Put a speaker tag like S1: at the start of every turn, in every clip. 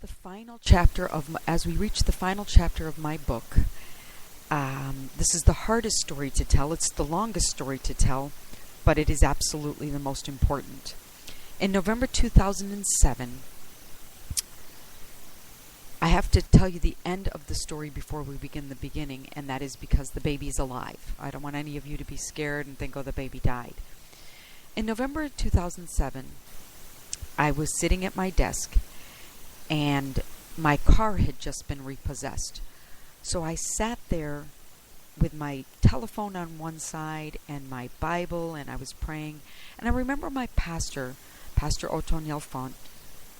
S1: the final chapter as we reach the final chapter of my book. This is the hardest story to tell. It's the longest story to tell, but it is absolutely the most important. In November 2007, I have to tell you the end of the story before we begin the beginning, and that is because the baby is alive. I don't want any of you to be scared and think, oh, the baby died. In November 2007, I was sitting at my desk, and my car had just been repossessed. So I sat there with my telephone on one side and my Bible, and I was praying. And I remember my pastor, Pastor Otoniel Font,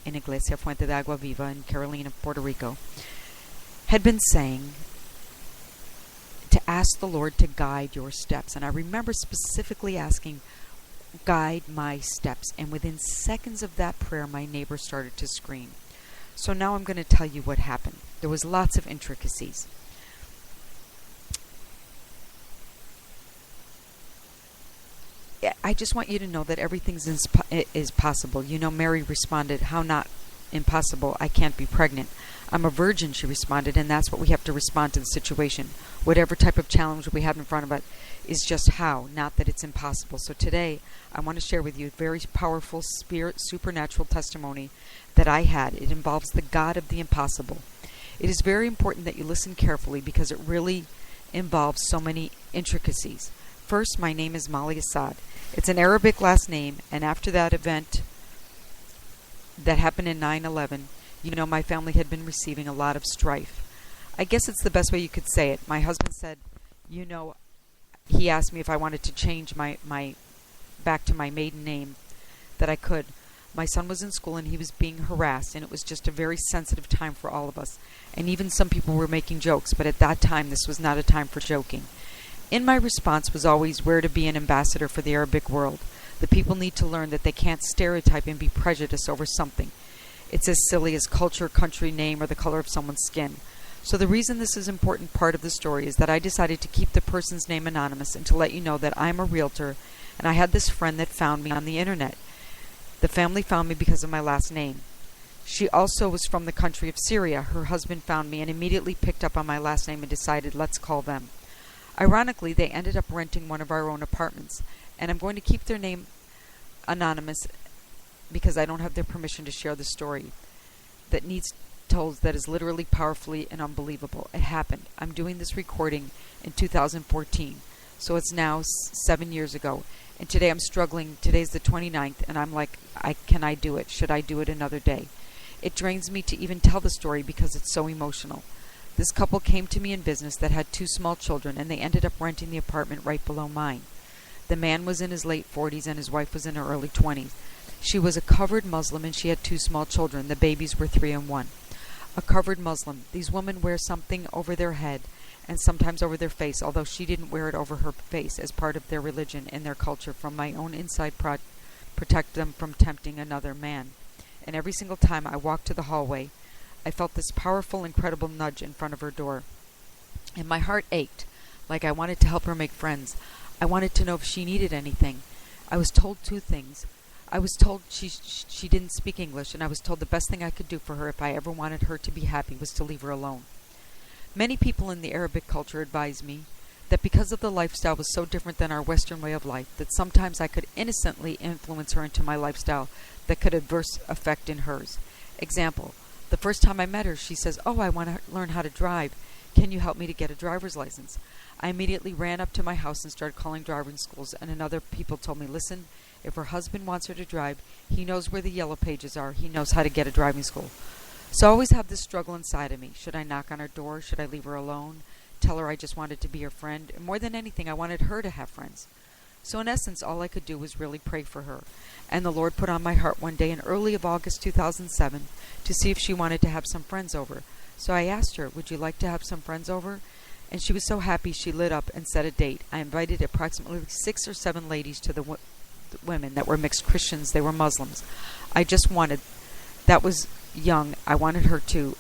S1: in Iglesia Fuente de Agua Viva in Carolina, Puerto Rico, had been saying to ask the Lord to guide your steps. And I remember specifically asking, guide my steps. And within seconds of that prayer, my neighbor started to scream. So now I'm going to tell you what happened. There was lots of intricacies. I just want you to know that everything is possible. You know, Mary responded, how not impossible? I can't be pregnant. I'm a virgin, she responded, and that's what we have to respond to the situation. Whatever type of challenge we have in front of us is just how, not that it's impossible. So today, I want to share with you a very powerful supernatural testimony that I had. It involves the God of the impossible. It is very important that you listen carefully because it really involves so many intricacies. First, my name is Mali Assad. It's an Arabic last name, and after that event that happened in 9/11, you know, my family had been receiving a lot of strife. I guess it's the best way you could say it. My husband said, you know, he asked me if I wanted to change my back to my maiden name, that I could. My son was in school and he was being harassed, and it was just a very sensitive time for all of us. And even some people were making jokes, but at that time this was not a time for joking. In my response was always where to be an ambassador for the Arabic world. The people need to learn that they can't stereotype and be prejudiced over something. It's as silly as culture, country, name, or the color of someone's skin. So the reason this is an important part of the story is that I decided to keep the person's name anonymous and to let you know that I'm a realtor, and I had this friend that found me on the internet. The family found me because of my last name. She also was from the country of Syria. Her husband found me and immediately picked up on my last name and decided, let's call them. Ironically, they ended up renting one of our own apartments, and I'm going to keep their name anonymous because I don't have their permission to share the story that needs told, that is literally powerfully and unbelievable. It happened. I'm doing this recording in 2014, so it's now 7 years ago, and today I'm struggling. Today's the 29th, and I'm like, can I do it? Should I do it another day? It drains me to even tell the story because it's so emotional. This couple came to me in business that had 2 small children, and they ended up renting the apartment right below mine. The man was in his late 40s and his wife was in her early 20s. She was a covered Muslim and she had 2 small children. The babies were 3 and 1. A covered Muslim. These women wear something over their head and sometimes over their face, although she didn't wear it over her face as part of their religion and their culture. From my own inside protect them from tempting another man. And every single time I walked to the hallway, I felt this powerful, incredible nudge in front of her door. And my heart ached, like I wanted to help her make friends. I wanted to know if she needed anything. I was told 2 things. I was told she didn't speak English, and I was told the best thing I could do for her if I ever wanted her to be happy was to leave her alone. Many people in the Arabic culture advised me that because of the lifestyle was so different than our Western way of life, that sometimes I could innocently influence her into my lifestyle that could adverse effect in hers. Example, the first time I met her, she says, oh, I want to learn how to drive. Can you help me to get a driver's license? I immediately ran up to my house and started calling driving schools, and another people told me, listen, if her husband wants her to drive, he knows where the yellow pages are. He knows how to get a driving school. So I always have this struggle inside of me. Should I knock on her door? Should I leave her alone? Tell her I just wanted to be her friend? And more than anything, I wanted her to have friends. So in essence, all I could do was really pray for her. And the Lord put on my heart one day in early of August 2007 to see if she wanted to have some friends over. So I asked her, would you like to have some friends over? And she was so happy she lit up and set a date. I invited approximately 6 or 7 ladies to the women that were mixed Christians. They were Muslims. That was young. I wanted her to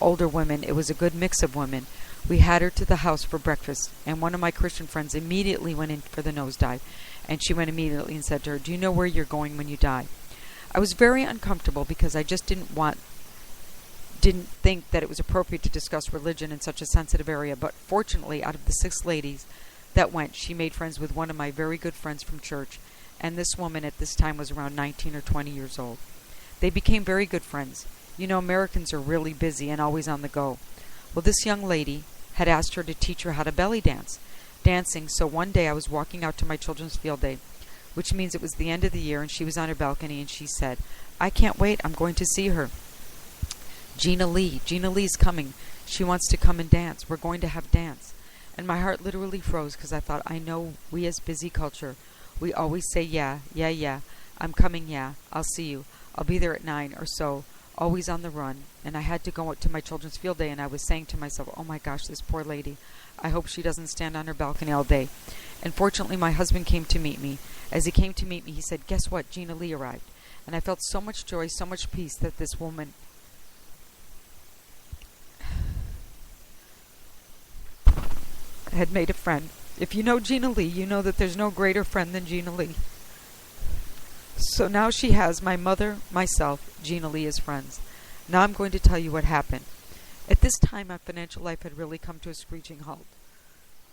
S1: older women. It was a good mix of women. We had her to the house for breakfast, and one of my Christian friends immediately went in for the nosedive, and she went immediately and said to her, do you know where you're going when you die? I was very uncomfortable because I just didn't want didn't think that it was appropriate to discuss religion in such a sensitive area, but fortunately, out of the 6 ladies that went, she made friends with one of my very good friends from church, and this woman at this time was around 19 or 20 years old. They became very good friends. You know, Americans are really busy and always on the go. Well, this young lady had asked her to teach her how to belly dancing, so one day I was walking out to my children's field day, which means it was the end of the year, and she was on her balcony, and she said, "I can't wait, I'm going to see her. Gina Lee's coming. She wants to come and dance. We're going to have dance." And my heart literally froze, because I thought, I know we as busy culture, we always say, yeah, I'm coming, yeah, I'll see you. I'll be there at 9 or so, always on the run. And I had to go out to my children's field day, and I was saying to myself, oh my gosh, this poor lady, I hope she doesn't stand on her balcony all day. And fortunately, my husband came to meet me. As he came to meet me, he said, guess what, Gina Lee arrived. And I felt so much joy, so much peace that this woman had made a friend. If you know Gina Lee, you know that there's no greater friend than Gina Lee. So now she has my mother, myself, Gina Lee as friends. Now I'm going to tell you what happened. At this time, my financial life had really come to a screeching halt,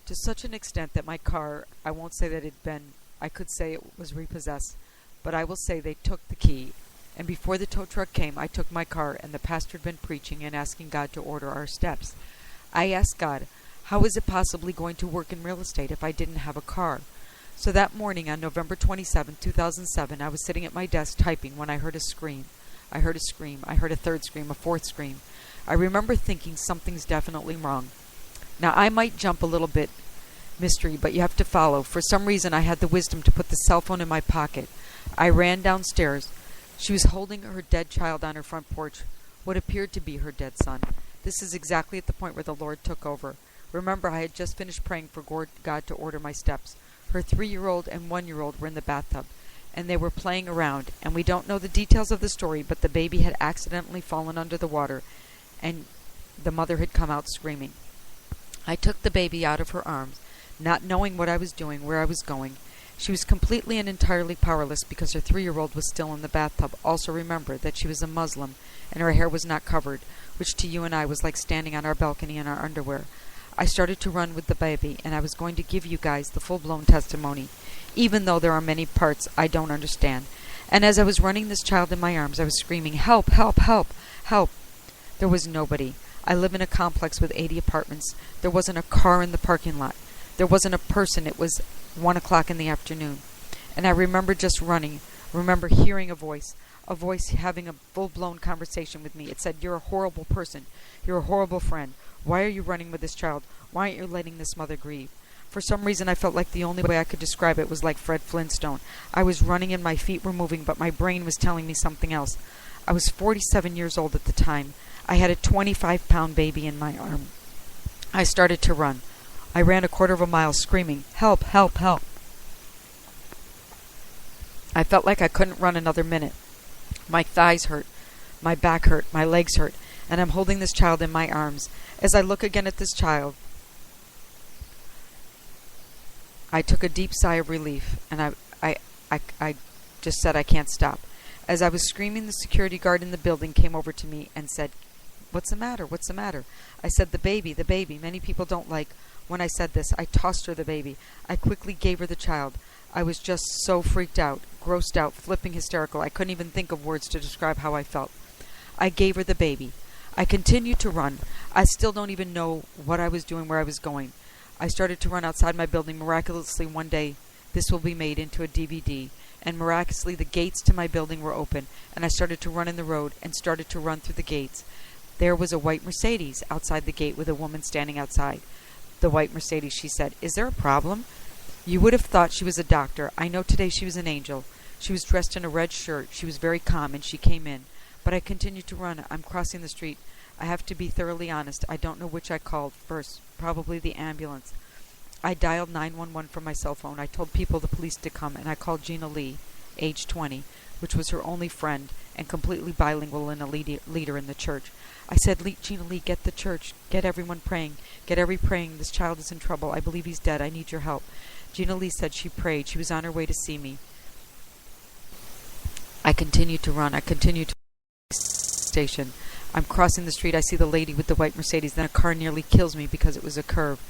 S1: to such an extent that my car, I won't say that I could say it was repossessed, but I will say they took the key. And before the tow truck came, I took my car, and the pastor had been preaching and asking God to order our steps. I asked God, how is it possibly going to work in real estate if I didn't have a car? So that morning on November 27, 2007, I was sitting at my desk typing when I heard a scream. I heard a scream. I heard a third scream, a fourth scream. I remember thinking something's definitely wrong. Now, I might jump a little bit mystery, but you have to follow. For some reason, I had the wisdom to put the cell phone in my pocket. I ran downstairs. She was holding her dead child on her front porch, what appeared to be her dead son. This is exactly at the point where the Lord took over. Remember, I had just finished praying for God to order my steps. Her 3-year-old and 1-year-old were in the bathtub, and they were playing around, and we don't know the details of the story, but the baby had accidentally fallen under the water, and the mother had come out screaming. I took the baby out of her arms, not knowing what I was doing, where I was going. She was completely and entirely powerless because her 3-year-old was still in the bathtub. Also remember that she was a Muslim, and her hair was not covered, which to you and I was like standing on our balcony in our underwear. I started to run with the baby, and I was going to give you guys the full-blown testimony, even though there are many parts I don't understand. And as I was running this child in my arms, I was screaming, help, help, help, help. There was nobody. I live in a complex with 80 apartments. There wasn't a car in the parking lot. There wasn't a person. It was 1 o'clock in the afternoon. And I remember just running, remember hearing a voice having a full-blown conversation with me. It said, you're a horrible person. You're a horrible friend. Why are you running with this child? Why aren't you letting this mother grieve? For some reason, I felt like the only way I could describe it was like Fred Flintstone. I was running and my feet were moving, but my brain was telling me something else. I was 47 years old at the time. I had a 25-pound baby in my arm. I started to run. I ran a quarter of a mile screaming, help, help, help. I felt like I couldn't run another minute. My thighs hurt, my back hurt, my legs hurt, and I'm holding this child in my arms. As I look again at this child, I took a deep sigh of relief, and I just said, I can't stop. As I was screaming, the security guard in the building came over to me and said, what's the matter? What's the matter? I said, the baby. Many people don't like when I said this. I tossed her the baby. I quickly gave her the child. I was just so freaked out, grossed out, flipping hysterical. I couldn't even think of words to describe how I felt. I gave her the baby. I continued to run. I still don't even know what I was doing, where I was going. I started to run outside my building. Miraculously, one day, this will be made into a DVD. And miraculously, the gates to my building were open, and I started to run in the road and started to run through the gates. There was a white Mercedes outside the gate with a woman standing outside. The white Mercedes, she said, is there a problem? You would have thought she was a doctor. I know today she was an angel. She was dressed in a red shirt. She was very calm, and she came in. But I continued to run. I'm crossing the street. I have to be thoroughly honest. I don't know which I called first. Probably the ambulance. I dialed 911 from my cell phone. I told people the police to come, and I called Gina Lee, age 20, which was her only friend, and completely bilingual and a leader in the church. I said, Gina Lee, get the church. Get everyone praying. Get every praying. This child is in trouble. I believe he's dead. I need your help. Gina Lee said she prayed. She was on her way to see me. I continued to run. I continued to the station. I'm crossing the street. I see the lady with the white Mercedes. Then a car nearly kills me because it was a curve.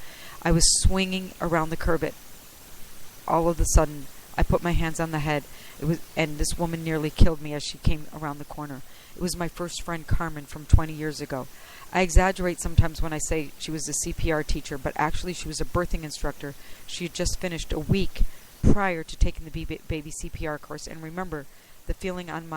S1: I was swinging around the curve. All of a sudden, I put my hands on the head. And this woman nearly killed me as she came around the corner. It was my first friend, Carmen, from 20 years ago. I exaggerate sometimes when I say she was a CPR teacher, but actually she was a birthing instructor. She had just finished a week prior to taking the baby CPR course. And remember, the feeling on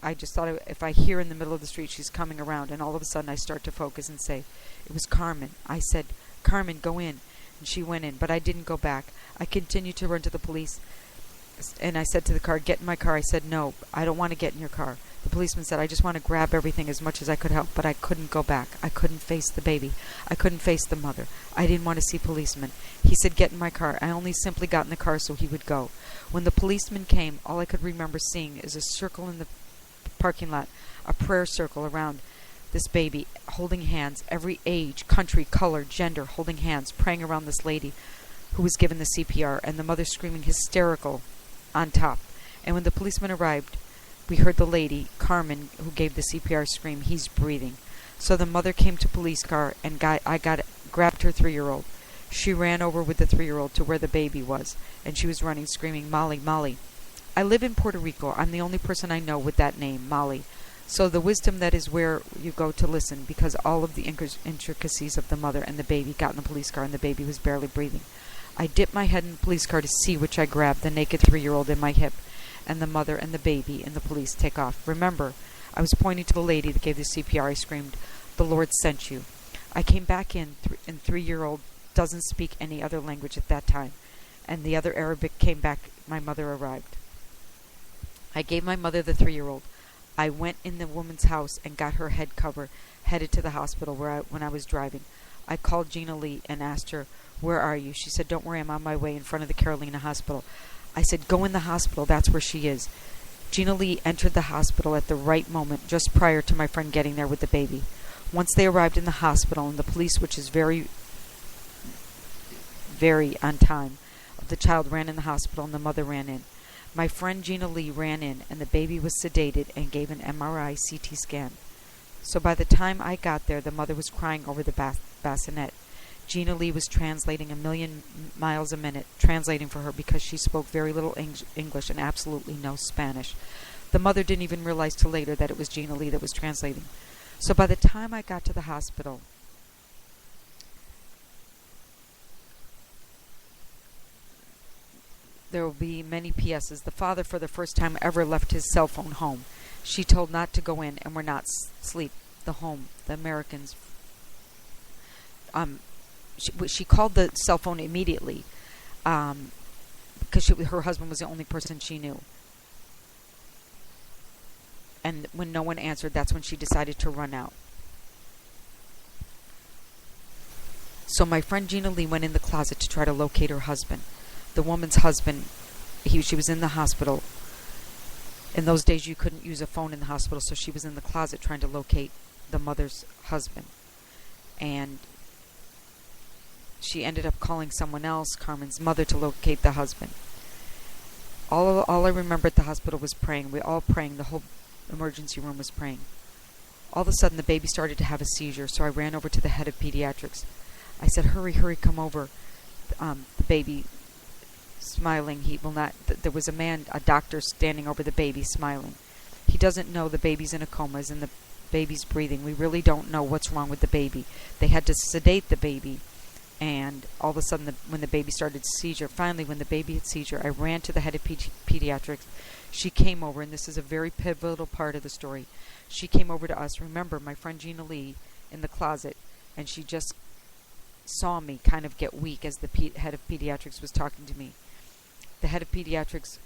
S1: I just thought if I hear in the middle of the street she's coming around, and all of a sudden I start to focus and say, it was Carmen. I said, Carmen, go in. And she went in, but I didn't go back. I continued to run to the police, and I said to the car, get in my car. I said, no, I don't want to get in your car. The policeman said, I just want to grab everything as much as I could help, but I couldn't go back. I couldn't face the baby. I couldn't face the mother. I didn't want to see policemen. He said, get in my car. I only simply got in the car so he would go. When the policeman came, all I could remember seeing is a circle in the parking lot, a prayer circle around this baby, holding hands, every age, country, color, gender, holding hands, praying around this lady who was given the CPR, and the mother screaming hysterical on top. And when the policeman arrived, we heard the lady, Carmen, who gave the CPR scream, he's breathing. So the mother came to police car, and grabbed her 3-year-old. She ran over with the 3-year-old to where the baby was, and she was running, screaming, Molly, Molly. I live in Puerto Rico. I'm the only person I know with that name, Molly. So the wisdom, that is where you go to listen, because all of the intricacies of the mother and the baby got in the police car, and the baby was barely breathing. I dipped my head in the police car to see which I grabbed, the naked 3-year-old in my hip, and the mother and the baby, and the police take off. Remember, I was pointing to the lady that gave the CPR. I screamed, the Lord sent you. I came back in, and 3-year-old doesn't speak any other language at that time, and the other Arabic came back. My mother arrived. I gave my mother the 3-year-old. I went in the woman's house and got her head cover, headed to the hospital when I was driving. I called Gina Lee and asked her, where are you? She said, don't worry, I'm on my way, in front of the Carolina Hospital. I said, go in the hospital, that's where she is. Gina Lee entered the hospital at the right moment, just prior to my friend getting there with the baby. Once they arrived in the hospital, and the police, which is very, very on time, the child ran in the hospital and the mother ran in. My friend Gina Lee ran in, and the baby was sedated and gave an MRI CT scan. So by the time I got there, the mother was crying over the bassinet. Gina Lee was translating 1,000,000 miles a minute, translating for her, because she spoke very little English and absolutely no Spanish. The mother didn't even realize till later that it was Gina Lee that was translating. So by the time I got to the hospital, there will be many PSs. The father, for the first time ever, left his cell phone home. She told not to go in and were not sleep. The home, the Americans. She called the cell phone immediately, because her husband was the only person she knew. And when no one answered, that's when she decided to run out. So my friend Gina Lee went in the closet to try to locate her husband. The woman's husband, she was in the hospital. In those days, you couldn't use a phone in the hospital, so she was in the closet trying to locate the mother's husband. And she ended up calling someone else, Carmen's mother, to locate the husband. All I remember at the hospital was praying. We all praying. The whole emergency room was praying. All of a sudden, the baby started to have a seizure, so I ran over to the head of pediatrics. I said, hurry, hurry, come over. The baby, smiling, he will not. There was a doctor standing over the baby, smiling. He doesn't know the baby's in a coma, and the baby's breathing. We really don't know what's wrong with the baby. They had to sedate the baby, and all of a sudden, when the baby started seizure, finally, when the baby had seizure, I ran to the head of pediatrics. She came over, and this is a very pivotal part of the story. She came over to us. Remember, my friend Gina Lee in the closet, and she just saw me kind of get weak as the head of pediatrics was talking to me. The head of pediatrics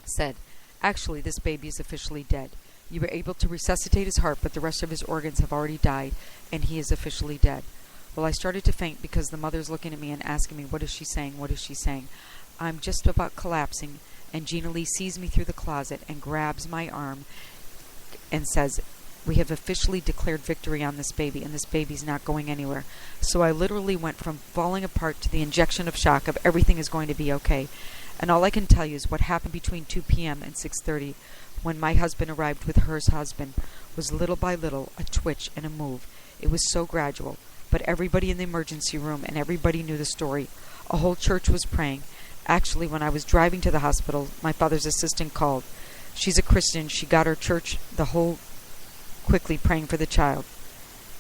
S1: said, actually, this baby is officially dead. You were able to resuscitate his heart, but the rest of his organs have already died, and he is officially dead. Well, I started to faint because the mother's looking at me and asking me, what is she saying? What is she saying? I'm just about collapsing, and Gina Lee sees me through the closet and grabs my arm and says, we have officially declared victory on this baby, and this baby's not going anywhere. So I literally went from falling apart to the injection of shock of everything is going to be okay. And all I can tell you is what happened between 2 p.m. and 6:30 when my husband arrived with her husband, was little by little a twitch and a move. It was so gradual, but everybody in the emergency room and everybody knew the story. A whole church was praying. Actually, when I was driving to the hospital, my father's assistant called. She's a Christian. She got her church the whole quickly praying for the child,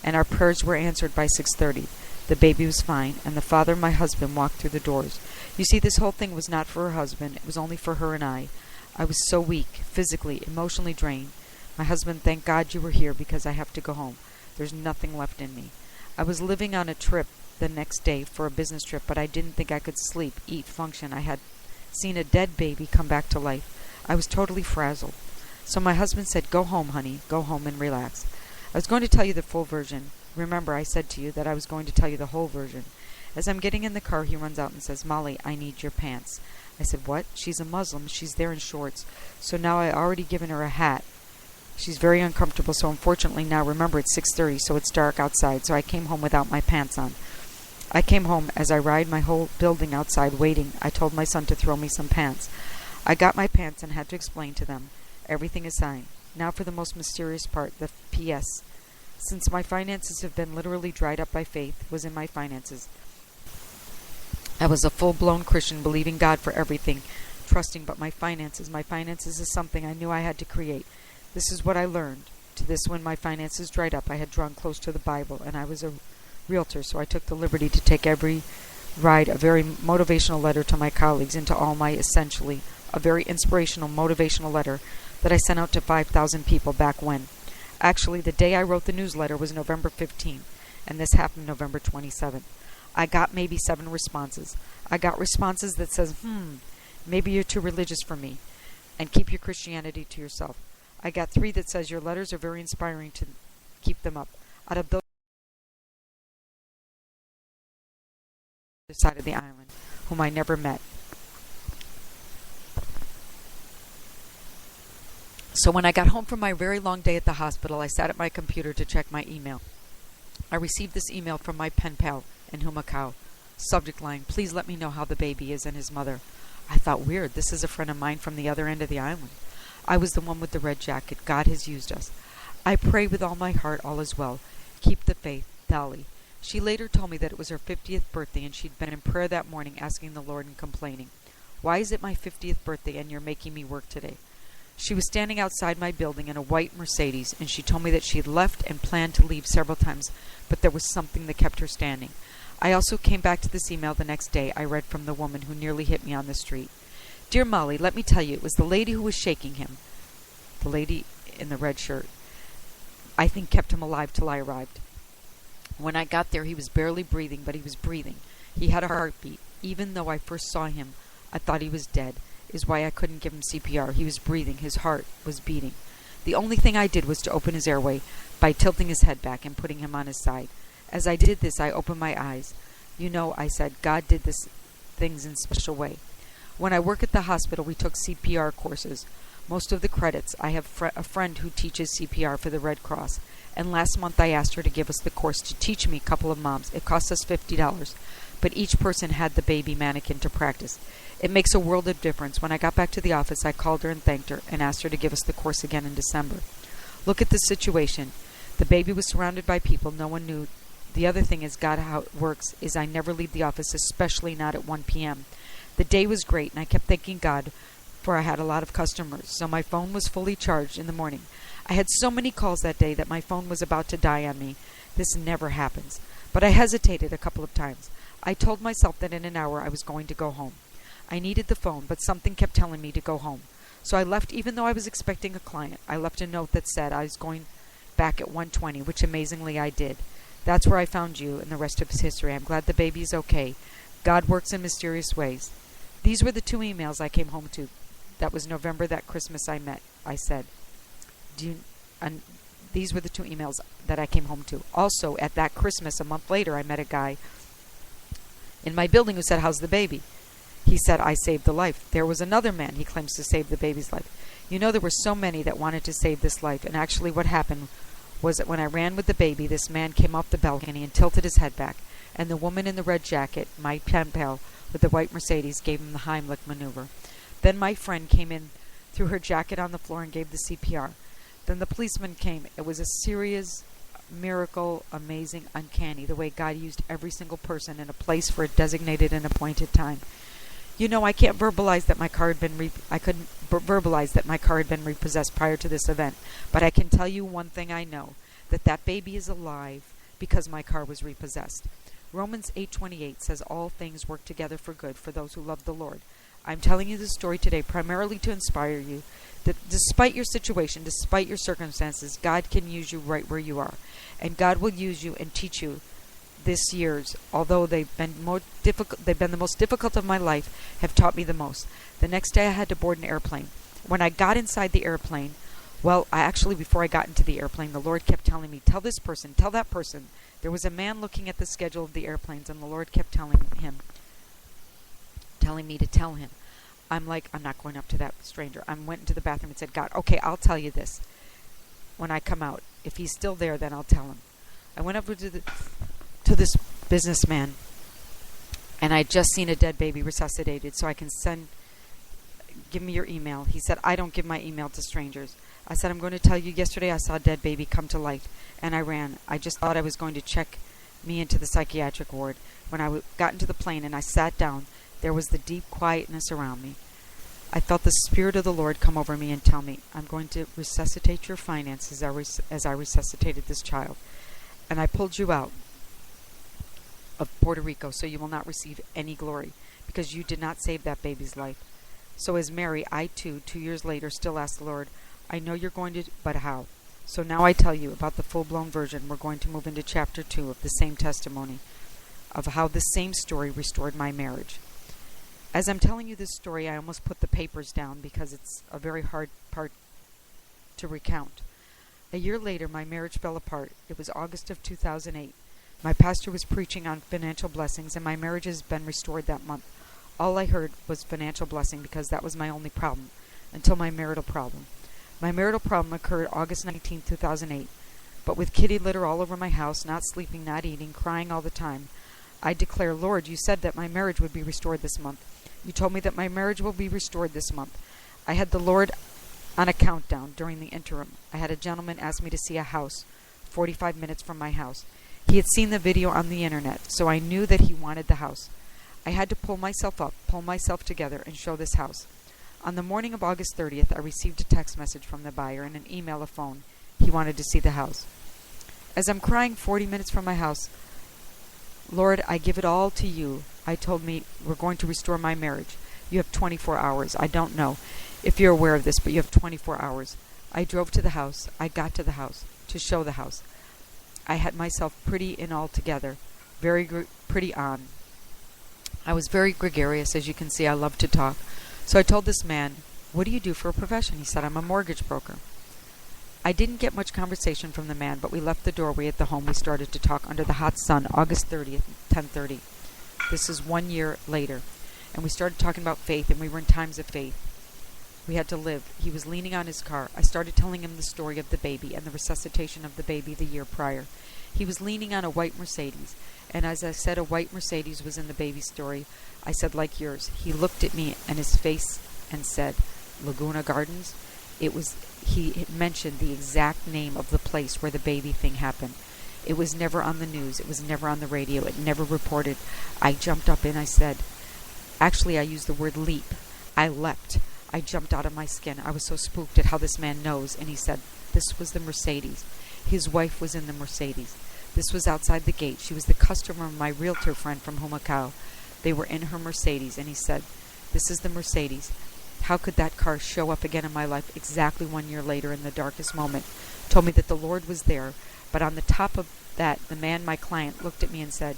S1: and our prayers were answered by 6:30. The baby was fine, and the father and my husband walked through the doors. You see, this whole thing was not for her husband. It was only for her and I. I was so weak, physically, emotionally drained. My husband, thank God you were here because I have to go home. There's nothing left in me. I was living on a trip the next day for a business trip, but I didn't think I could sleep, eat, function. I had seen a dead baby come back to life. I was totally frazzled. So my husband said, go home, honey. Go home and relax. I was going to tell you the full version. Remember, I said to you that I was going to tell you the whole version. As I'm getting in the car, he runs out and says, Molly, I need your pants. I said, what? She's a Muslim. She's there in shorts. So now I already given her a hat. She's very uncomfortable, so unfortunately now, remember, it's 6:30, so it's dark outside, so I came home without my pants on. I came home. As I ride my whole building outside waiting, I told my son to throw me some pants. I got my pants and had to explain to them. Everything is signed. Now for the most mysterious part, the P.S. Since my finances have been literally dried up by faith, was in my finances. I was a full-blown Christian, believing God for everything, trusting, but my finances is something I knew I had to create. This is what I learned. To this, when my finances dried up, I had drawn close to the Bible, and I was a realtor, so I took the liberty to take every write a very motivational letter to my colleagues and to all my essentially a very inspirational motivational letter that I sent out to 5,000 people back when. Actually, the day I wrote the newsletter was November 15th, and this happened November 27th. I got maybe 7 responses. I got responses that says, maybe you're too religious for me, and keep your Christianity to yourself. I got 3 that says your letters are very inspiring, to keep them up. Out of those side of the island, whom I never met. So when I got home from my very long day at the hospital, I sat at my computer to check my email. I received this email from my pen pal in Humacao. Subject line, please let me know how the baby is and his mother. I thought, weird, this is a friend of mine from the other end of the island. I was the one with the red jacket. God has used us. I pray with all my heart all is well. Keep the faith, Dolly. She later told me that it was her 50th birthday and she'd been in prayer that morning asking the Lord and complaining, why is it my 50th birthday and you're making me work today? She was standing outside my building in a white Mercedes, and she told me that she had left and planned to leave several times, but there was something that kept her standing. I also came back to this email the next day I read from the woman who nearly hit me on the street. Dear Molly, let me tell you, it was the lady who was shaking him. The lady in the red shirt, I think, kept him alive till I arrived. When I got there, he was barely breathing, but he was breathing. He had a heartbeat. Even though I first saw him, I thought he was dead. Is why I couldn't give him CPR. He was breathing. His heart was beating. The only thing I did was to open his airway by tilting his head back and putting him on his side. As I did this, I opened my eyes. You know, I said, God did this things in a special way. When I work at the hospital, we took CPR courses. Most of the credits, I have a friend who teaches CPR for the Red Cross, and last month I asked her to give us the course to teach me a couple of moms. It cost us $50, but each person had the baby mannequin to practice. It makes a world of difference. When I got back to the office, I called her and thanked her and asked her to give us the course again in December. Look at this situation. The baby was surrounded by people no one knew. The other thing is, God, how it works is I never leave the office, especially not at 1 p.m. The day was great, and I kept thanking God, for I had a lot of customers, so my phone was fully charged in the morning. I had so many calls that day that my phone was about to die on me. This never happens. But I hesitated a couple of times. I told myself that in an hour I was going to go home. I needed the phone, but something kept telling me to go home. So I left even though I was expecting a client. I left a note that said I was going back at 1:20, which amazingly I did. That's where I found you, and the rest of his history. I'm glad the baby is okay. God works in mysterious ways. These were the 2 emails I came home to. That was November, that Christmas I said. These were the 2 emails that I came home to. Also, at that Christmas, a month later, I met a guy in my building who said, how's the baby? He said, I saved the life. There was another man, he claims, to save the baby's life. You know, there were so many that wanted to save this life, and actually what happened was that when I ran with the baby, this man came off the balcony and tilted his head back, and the woman in the red jacket, my pen pal with the white Mercedes, gave him the Heimlich maneuver. Then my friend came in threw her jacket on the floor, and gave the CPR. Then the policeman came. It was a serious miracle, amazing, uncanny, the way God used every single person in a place for a designated and appointed time. You know, I can't verbalize that my car had been I couldn't verbalize that my car had been repossessed prior to this event, but I can tell you one thing I know, that baby is alive because my car was repossessed. Romans 8:28 says all things work together for good for those who love the Lord. I'm telling you this story today primarily to inspire you that despite your situation, despite your circumstances, God can use you right where you are. And God will use you and teach you this year's, although they've been the most difficult of my life, have taught me the most. The next day I had to board an airplane. When I got inside the airplane, before I got into the airplane, the Lord kept telling me, tell this person, tell that person. There was a man looking at the schedule of the airplanes, and the Lord kept telling me to tell him. I'm like, I'm not going up to that stranger. I went into the bathroom and said, God, okay, I'll tell you this when I come out. If he's still there, then I'll tell him. I went over to this businessman, and I had just seen a dead baby resuscitated, so I can give me your email. He said, I don't give my email to strangers. I said, I'm going to tell you, yesterday I saw a dead baby come to life, and I ran. I just thought I was going to check me into the psychiatric ward. When I got into the plane and I sat down, there was the deep quietness around me. I felt the Spirit of the Lord come over me and tell me, I'm going to resuscitate your finances as I resuscitated this child. And I pulled you out of Puerto Rico, so you will not receive any glory, because you did not save that baby's life. So as Mary, I too, 2 years later, still ask the Lord, I know you're going to, but how? So now I tell you about the full-blown version. We're going to move into chapter 2 of the same testimony, of how the same story restored my marriage. As I'm telling you this story, I almost put the papers down because it's a very hard part to recount. A year later, my marriage fell apart. It was August of 2008. My pastor was preaching on financial blessings, and my marriage has been restored that month. All I heard was financial blessing because that was my only problem, until my marital problem. My marital problem occurred August 19, 2008. But with kitty litter all over my house, not sleeping, not eating, crying all the time, I declare, Lord, you said that my marriage would be restored this month. You told me that my marriage will be restored this month. I had the Lord on a countdown during the interim. I had a gentleman ask me to see a house 45 minutes from my house. He had seen the video on the internet, so I knew that he wanted the house. I had to pull myself up, pull myself together, and show this house. On the morning of August 30th, I received a text message from the buyer and an email, a phone. He wanted to see the house. As I'm crying 40 minutes from my house, Lord, I give it all to you. I told me, we're going to restore my marriage. You have 24 hours. I don't know if you're aware of this, but you have 24 hours. I drove to the house. I got to the house to show the house. I had myself pretty and all together, pretty on. I was very gregarious, as you can see. I love to talk. So I told this man, what do you do for a profession? He said, I'm a mortgage broker. I didn't get much conversation from the man, but we left the doorway at the home. We started to talk under the hot sun, August 30th, 10:30. This is 1 year later. And we started talking about faith, and we were in times of faith. We had to live. He was leaning on his car. I started telling him the story of the baby and the resuscitation of the baby the year prior. He was leaning on a white Mercedes. And as I said, a white Mercedes was in the baby story. I said, like yours. He looked at me and his face and said, Laguna Gardens. He mentioned the exact name of the place where the baby thing happened. It was never on the news. It was never on the radio. It never reported. I jumped up and I said, actually I used the word leap. I leapt. I jumped out of my skin. I was so spooked at how this man knows. And he said, this was the Mercedes. His wife was in the Mercedes. This was outside the gate. She was the customer of my realtor friend from Humacao. They were in her Mercedes. And he said, this is the Mercedes. How could that car show up again in my life exactly 1 year later in the darkest moment? Told me that the Lord was there. But on the top of that, the man, my client, looked at me and said,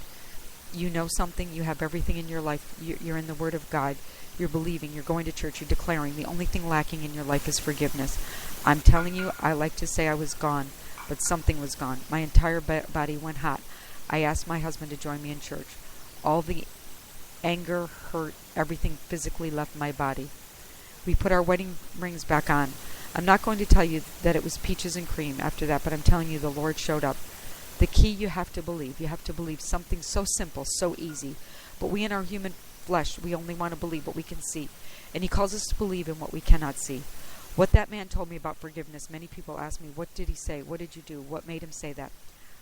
S1: you know something? You have everything in your life. You're in the Word of God. You're believing. You're going to church. You're declaring. The only thing lacking in your life is forgiveness. I'm telling you, I like to say I was gone, but something was gone. My entire body went hot. I asked my husband to join me in church. All the anger, hurt, everything physically left my body. We put our wedding rings back on. I'm not going to tell you that it was peaches and cream after that, but I'm telling you the Lord showed up. The key, you have to believe. You have to believe something so simple, so easy. But we in our human flesh, we only want to believe what we can see. And He calls us to believe in what we cannot see. What that man told me about forgiveness, many people ask me, what did he say? What did you do? What made him say that?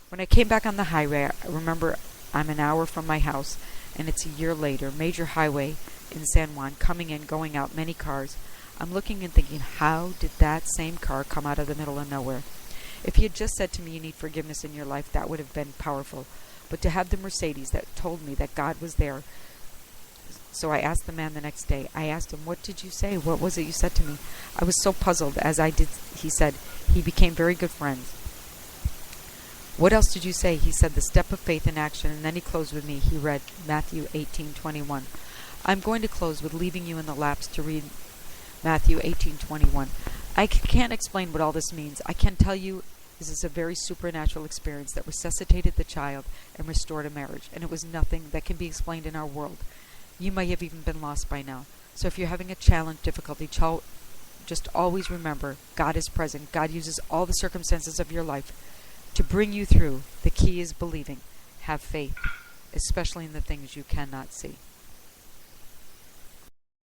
S1: When I came back on the highway, I remember I'm an hour from my house, and it's a year later, major highway in San Juan, coming in, going out, many cars. I'm looking and thinking, how did that same car come out of the middle of nowhere? If he had just said to me, you need forgiveness in your life, that would have been powerful. But to have the Mercedes that told me that God was there. So I asked the man the next day. I asked him, what did you say? What was it you said to me? I was so puzzled as I did. He said, he became very good friends. What else did you say? He said, the step of faith in action. And then he closed with me. He read Matthew 18:21. I'm going to close with leaving you in the laps to read Matthew 18:21. I can't explain what all this means. I can tell you this is a very supernatural experience that resuscitated the child and restored a marriage. And it was nothing that can be explained in our world. You may have even been lost by now. So if you're having a challenge, difficulty, just always remember, God is present. God uses all the circumstances of your life to bring you through. The key is believing. Have faith, especially in the things you cannot see.